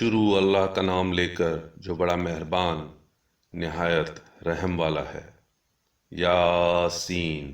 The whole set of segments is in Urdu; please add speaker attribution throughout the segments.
Speaker 1: شروع اللہ کا نام لے کر جو بڑا مہربان نہایت رحم والا ہے۔ یاسین،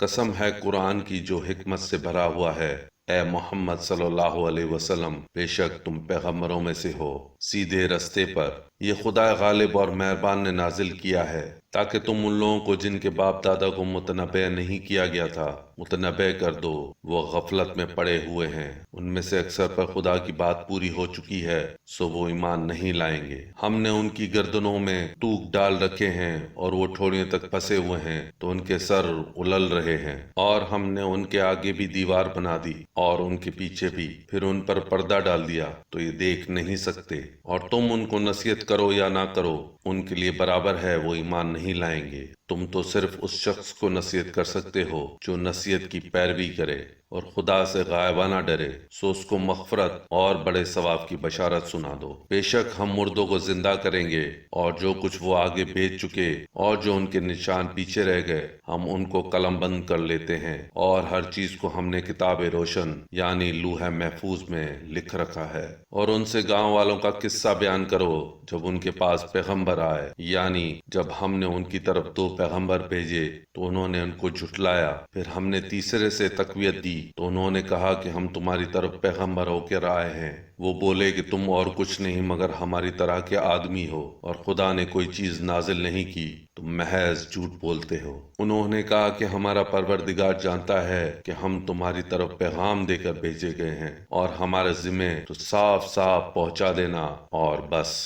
Speaker 1: قسم ہے قرآن کی جو حکمت سے بھرا ہوا ہے۔ اے محمد صلی اللہ علیہ وسلم، بے شک تم پیغمبروں میں سے ہو، سیدھے رستے پر۔ یہ خدا غالب اور مہربان نے نازل کیا ہے تاکہ تم ان لوگوں کو جن کے باپ دادا کو متنبع نہیں کیا گیا تھا متنبع کر دو۔ وہ غفلت میں پڑے ہوئے ہیں، ان میں سے اکثر پر خدا کی بات پوری ہو چکی ہے، سو وہ ایمان نہیں لائیں گے۔ ہم نے ان کی گردنوں میں توق ڈال رکھے ہیں اور وہ ٹھوڑیوں تک پھنسے ہوئے ہیں تو ان کے سر اُلل رہے ہیں، اور ہم نے ان کے آگے بھی دیوار بنا دی اور ان کے پیچھے بھی، پھر ان پر پردہ ڈال دیا تو یہ دیکھ نہیں سکتے۔ اور تم ان کو نصیحت کرو یا نہ کرو، ان کے لیے برابر ہے، وہ ایمان نہیں لائیں گے۔ تم تو صرف اس شخص کو نصیحت کر سکتے ہو جو نصیحت کی پیروی کرے اور خدا سے غائبانہ ڈرے، سو اس کو مغفرت اور بڑے ثواب کی بشارت سنا دو۔ بے شک ہم مردوں کو زندہ کریں گے، اور جو کچھ وہ آگے بھیج چکے اور جو ان کے نشان پیچھے رہ گئے ہم ان کو قلم بند کر لیتے ہیں، اور ہر چیز کو ہم نے کتاب روشن یعنی لوح محفوظ میں لکھ رکھا ہے۔ اور ان سے گاؤں والوں کا قصہ بیان کرو جب ان کے پاس پیغمبر آئے، یعنی جب ہم نے ان کی طرف 2 پیغمبر بھیجے تو انہوں نے ان کو جھٹلایا، پھر ہم نے تیسرے سے تقویت دی تو انہوں نے کہا کہ ہم تمہاری طرف پیغمبر ہو کر آئے ہیں۔ وہ بولے کہ تم اور کچھ نہیں مگر ہماری طرح کے آدمی ہو، اور خدا نے کوئی چیز نازل نہیں کی، تم محض جھوٹ بولتے ہو۔ انہوں نے کہا کہ ہمارا پروردگار جانتا ہے کہ ہم تمہاری طرف پیغام دے کر بھیجے گئے ہیں، اور ہمارے ذمہ تو صاف صاف پہنچا دینا اور بس۔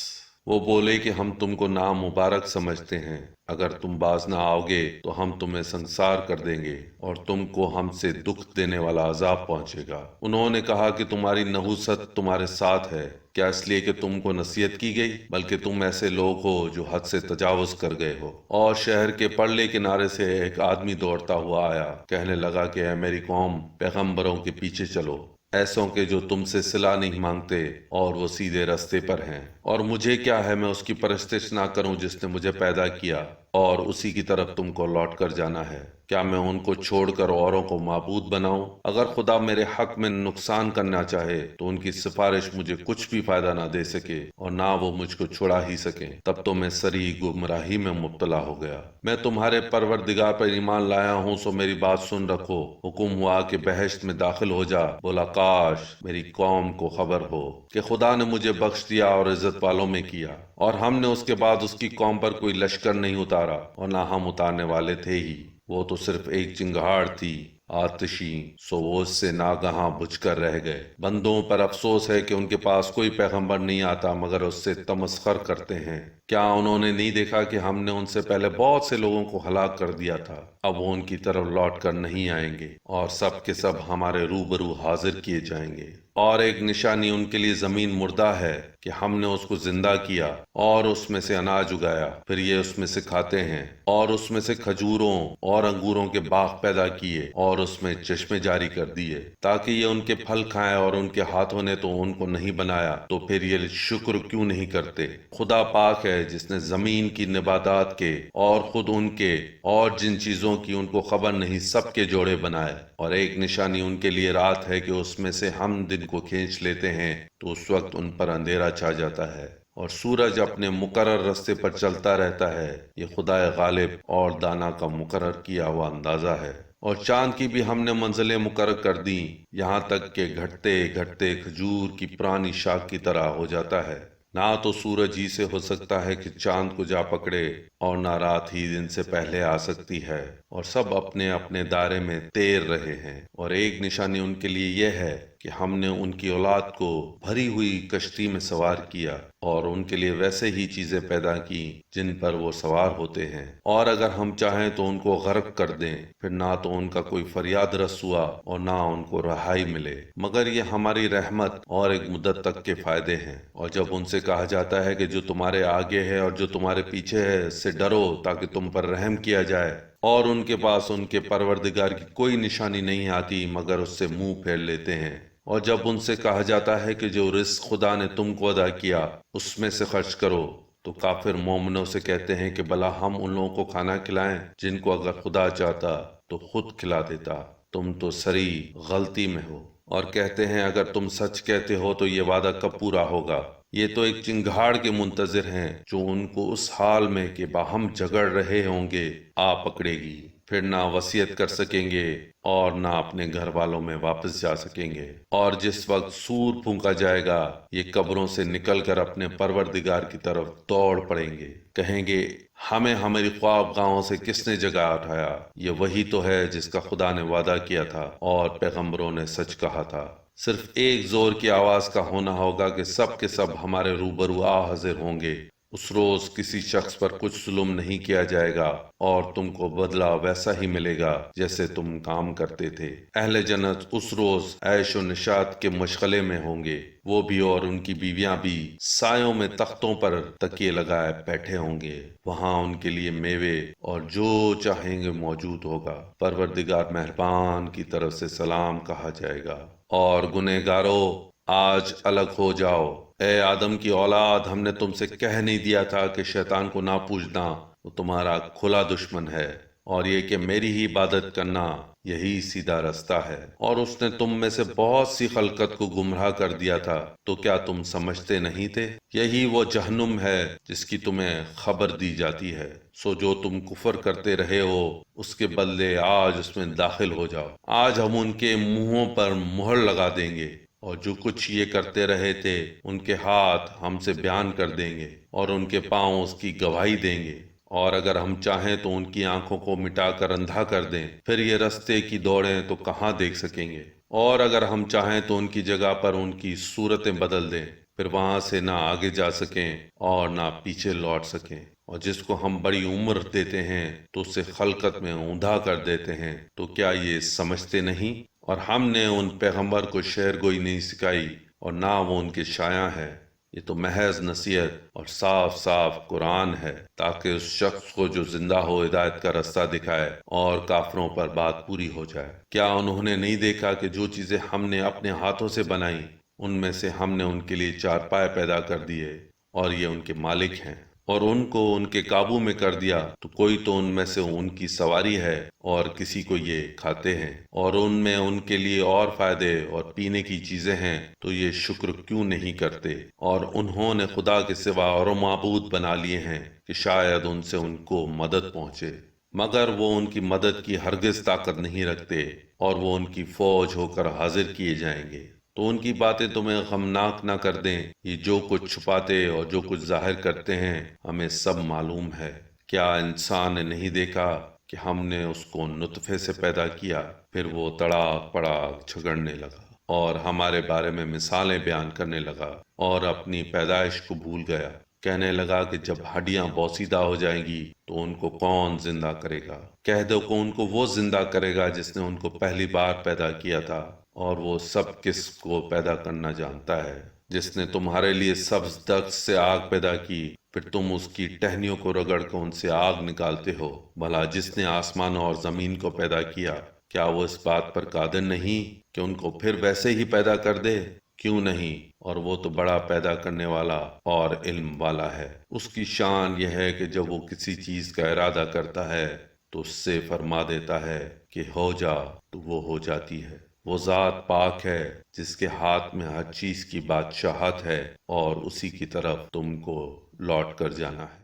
Speaker 1: وہ بولے کہ ہم تم کو نامبارک سمجھتے ہیں، اگر تم باز نہ آؤ گے تو ہم تمہیں سنسار کر دیں گے اور تم کو ہم سے دکھ دینے والا عذاب پہنچے گا۔ انہوں نے کہا کہ تمہاری نحوست تمہارے ساتھ ہے، کیا اس لیے کہ تم کو نصیحت کی گئی؟ بلکہ تم ایسے لوگ ہو جو حد سے تجاوز کر گئے ہو۔ اور شہر کے پرلے کنارے سے ایک آدمی دوڑتا ہوا آیا، کہنے لگا کہ اے میری قوم، پیغمبروں کے پیچھے چلو، ایسوں کے جو تم سے صلہ نہیں مانگتے اور وہ سیدھے راستے پر ہیں۔ اور مجھے کیا ہے، میں اس کی پرستش نہ کروں جس نے مجھے پیدا کیا، اور اسی کی طرف تم کو لوٹ کر جانا ہے۔ کیا میں ان کو چھوڑ کر اوروں کو معبود بناؤں؟ اگر خدا میرے حق میں نقصان کرنا چاہے تو ان کی سفارش مجھے کچھ بھی فائدہ نہ دے سکے اور نہ وہ مجھ کو چھڑا ہی سکیں، تب تو میں صریح گمراہی میں مبتلا ہو گیا۔ میں تمہارے پروردگار پر ایمان لایا ہوں، سو میری بات سن رکھو۔ حکم ہوا کہ بہشت میں داخل ہو جا۔ بولا کاش میری قوم کو خبر ہو کہ خدا نے مجھے بخش دیا اور عزت والوں میں کیا، اور ہم نے اس کے بعد اس کی قوم پر کوئی لشکر نہیں اتارا، اور نہ ہم اتارنے والے تھے ہی۔ وہ تو صرف ایک چنگاڑ تھی آتشی، سو وہ اس سے ناگہاں بجھ کر رہ گئے۔ بندوں پر افسوس ہے کہ ان کے پاس کوئی پیغمبر نہیں آتا مگر اس سے تمسخر کرتے ہیں۔ کیا انہوں نے نہیں دیکھا کہ ہم نے ان سے پہلے بہت سے لوگوں کو ہلاک کر دیا تھا؟ اب وہ ان کی طرف لوٹ کر نہیں آئیں گے، اور سب کے سب ہمارے روبرو حاضر کیے جائیں گے۔ اور ایک نشانی ان کے لیے زمین مردہ ہے کہ ہم نے اس کو زندہ کیا اور اس میں سے اناج اگایا، پھر یہ اس میں سے کھاتے ہیں، اور اس میں سے کھجوروں اور انگوروں کے باغ پیدا کیے اور اس میں چشمے جاری کر دیے تاکہ یہ ان کے پھل کھائیں، اور ان کے ہاتھوں نے تو ان کو نہیں بنایا، تو پھر یہ شکر کیوں نہیں کرتے؟ خدا پاک ہے جس نے زمین کی نباتات کے اور خود ان کے اور جن چیزوں کی ان کو خبر نہیں سب کے جوڑے بنائے۔ اور ایک نشانی ان کے لیے رات ہے کہ اس میں سے ہم دن کو کھینچ لیتے ہیں تو اس وقت ان پر اندھیرا چھا جاتا ہے، اور سورج اپنے مقرر راستے پر چلتا رہتا ہے۔ یہ خدا غالب اور دانا کا مقرر کیا ہوا اندازہ ہے۔ اور چاند کی بھی ہم نے منزلیں مقرر کر دیں، یہاں تک کہ گھٹتے گھٹتے کھجور کی پرانی شاخ کی طرح ہو جاتا ہے۔ نہ تو سورج ہی سے ہو سکتا ہے کہ چاند کو جا پکڑے، اور نہ رات ہی دن سے پہلے آ سکتی ہے، اور سب اپنے اپنے دائرے میں تیر رہے ہیں۔ اور ایک نشانی ان کے لیے یہ ہے کہ ہم نے ان کی اولاد کو بھری ہوئی کشتی میں سوار کیا، اور ان کے لیے ویسے ہی چیزیں پیدا کی جن پر وہ سوار ہوتے ہیں، اور اگر ہم چاہیں تو ان کو غرق کر دیں، پھر نہ تو ان کا کوئی فریاد رس ہوا اور نہ ان کو رہائی ملے، مگر یہ ہماری رحمت اور ایک مدت تک کے فائدے ہیں۔ اور جب ان سے کہا جاتا ہے کہ جو تمہارے آگے ہے اور جو تمہارے پیچھے ہے اس سے ڈرو تاکہ تم پر رحم کیا جائے، اور ان کے پاس ان کے پروردگار کی کوئی نشانی نہیں آتی مگر اس سے منہ پھیر لیتے ہیں۔ اور جب ان سے کہا جاتا ہے کہ جو رزق خدا نے تم کو عطا کیا اس میں سے خرچ کرو، تو کافر مومنوں سے کہتے ہیں کہ بھلا ہم ان لوگوں کو کھانا کھلائیں جن کو اگر خدا چاہتا تو خود کھلا دیتا، تم تو صریح غلطی میں ہو۔ اور کہتے ہیں اگر تم سچ کہتے ہو تو یہ وعدہ کب پورا ہوگا؟ یہ تو ایک چنگھاڑ کے منتظر ہیں جو ان کو اس حال میں کہ باہم جھگڑ رہے ہوں گے آ پکڑے گی، پھر نہ وصیت کر سکیں گے اور نہ اپنے گھر والوں میں واپس جا سکیں گے۔ اور جس وقت سور پھونکا جائے گا یہ قبروں سے نکل کر اپنے پروردگار کی طرف دوڑ پڑیں گے، کہیں گے ہمیں ہماری خواب گاہوں سے کس نے جگا اٹھایا؟ یہ وہی تو ہے جس کا خدا نے وعدہ کیا تھا اور پیغمبروں نے سچ کہا تھا۔ صرف ایک زور کی آواز کا ہونا ہوگا کہ سب کے سب ہمارے روبرو آ حاضر ہوں گے۔ اس روز کسی شخص پر کچھ ظلم نہیں کیا جائے گا اور تم کو بدلہ ویسا ہی ملے گا جیسے تم کام کرتے تھے۔ اہل جنت اس روز عیش و نشاط کے مشغلے میں ہوں گے، وہ بھی اور ان کی بیویاں بھی سایوں میں تختوں پر تکیے لگائے بیٹھے ہوں گے۔ وہاں ان کے لیے میوے اور جو چاہیں گے موجود ہوگا۔ پروردگار مہربان کی طرف سے سلام کہا جائے گا، اور گنہگارو آج الگ ہو جاؤ۔ اے آدم کی اولاد، ہم نے تم سے کہہ نہیں دیا تھا کہ شیطان کو نہ پوجنا، وہ تمہارا کھلا دشمن ہے، اور یہ کہ میری ہی عبادت کرنا یہی سیدھا رستہ ہے۔ اور اس نے تم میں سے بہت سی خلقت کو گمراہ کر دیا تھا، تو کیا تم سمجھتے نہیں تھے؟ یہی وہ جہنم ہے جس کی تمہیں خبر دی جاتی ہے، سو جو تم کفر کرتے رہے ہو اس کے بدلے آج اس میں داخل ہو جاؤ۔ آج ہم ان کے منہوں پر مہر لگا دیں گے، اور جو کچھ یہ کرتے رہے تھے ان کے ہاتھ ہم سے بیان کر دیں گے اور ان کے پاؤں اس کی گواہی دیں گے۔ اور اگر ہم چاہیں تو ان کی آنکھوں کو مٹا کر اندھا کر دیں، پھر یہ رستے کی دوڑیں تو کہاں دیکھ سکیں گے۔ اور اگر ہم چاہیں تو ان کی جگہ پر ان کی صورتیں بدل دیں، پھر وہاں سے نہ آگے جا سکیں اور نہ پیچھے لوٹ سکیں۔ اور جس کو ہم بڑی عمر دیتے ہیں تو اسے خلقت میں اوندھا کر دیتے ہیں، تو کیا یہ سمجھتے نہیں؟ اور ہم نے ان پیغمبر کو شعر گوئی نہیں سکھائی اور نہ وہ ان کے شایع ہے۔ یہ تو محض نصیحت اور صاف صاف قرآن ہے، تاکہ اس شخص کو جو زندہ ہو ہدایت کا رستہ دکھائے اور کافروں پر بات پوری ہو جائے۔ کیا انہوں نے نہیں دیکھا کہ جو چیزیں ہم نے اپنے ہاتھوں سے بنائیں ان میں سے ہم نے ان کے لیے چارپائے پیدا کر دیے، اور یہ ان کے مالک ہیں، اور ان کو ان کے قابو میں کر دیا تو کوئی تو ان میں سے ان کی سواری ہے اور کسی کو یہ کھاتے ہیں، اور ان میں ان کے لیے اور فائدے اور پینے کی چیزیں ہیں، تو یہ شکر کیوں نہیں کرتے؟ اور انہوں نے خدا کے سوا اور معبود بنا لیے ہیں کہ شاید ان سے ان کو مدد پہنچے، مگر وہ ان کی مدد کی ہرگز طاقت نہیں رکھتے، اور وہ ان کی فوج ہو کر حاضر کیے جائیں گے۔ تو ان کی باتیں تمہیں غمناک نہ کر دیں، یہ جو کچھ چھپاتے اور جو کچھ ظاہر کرتے ہیں ہمیں سب معلوم ہے۔ کیا انسان نے نہیں دیکھا کہ ہم نے اس کو نطفے سے پیدا کیا، پھر وہ تڑاک پڑاک جھگڑنے لگا اور ہمارے بارے میں مثالیں بیان کرنے لگا اور اپنی پیدائش کو بھول گیا، کہنے لگا کہ جب ہڈیاں بوسیدہ ہو جائیں گی تو ان کو کون زندہ کرے گا؟ کہہ دو کہ ان کو وہ زندہ کرے گا جس نے ان کو پہلی بار پیدا کیا تھا، اور وہ سب کس کو پیدا کرنا جانتا ہے۔ جس نے تمہارے لیے سبز دخت سے آگ پیدا کی، پھر تم اس کی ٹہنیوں کو رگڑ کر ان سے آگ نکالتے ہو۔ بھلا جس نے آسمان اور زمین کو پیدا کیا، کیا وہ اس بات پر قادر نہیں کہ ان کو پھر ویسے ہی پیدا کر دے؟ کیوں نہیں؟ اور وہ تو بڑا پیدا کرنے والا اور علم والا ہے۔ اس کی شان یہ ہے کہ جب وہ کسی چیز کا ارادہ کرتا ہے تو اس سے فرما دیتا ہے کہ ہو جا، تو وہ ہو جاتی ہے۔ وہ ذات پاک ہے جس کے ہاتھ میں ہر چیز کی بادشاہت ہے، اور اسی کی طرف تم کو لوٹ کر جانا ہے۔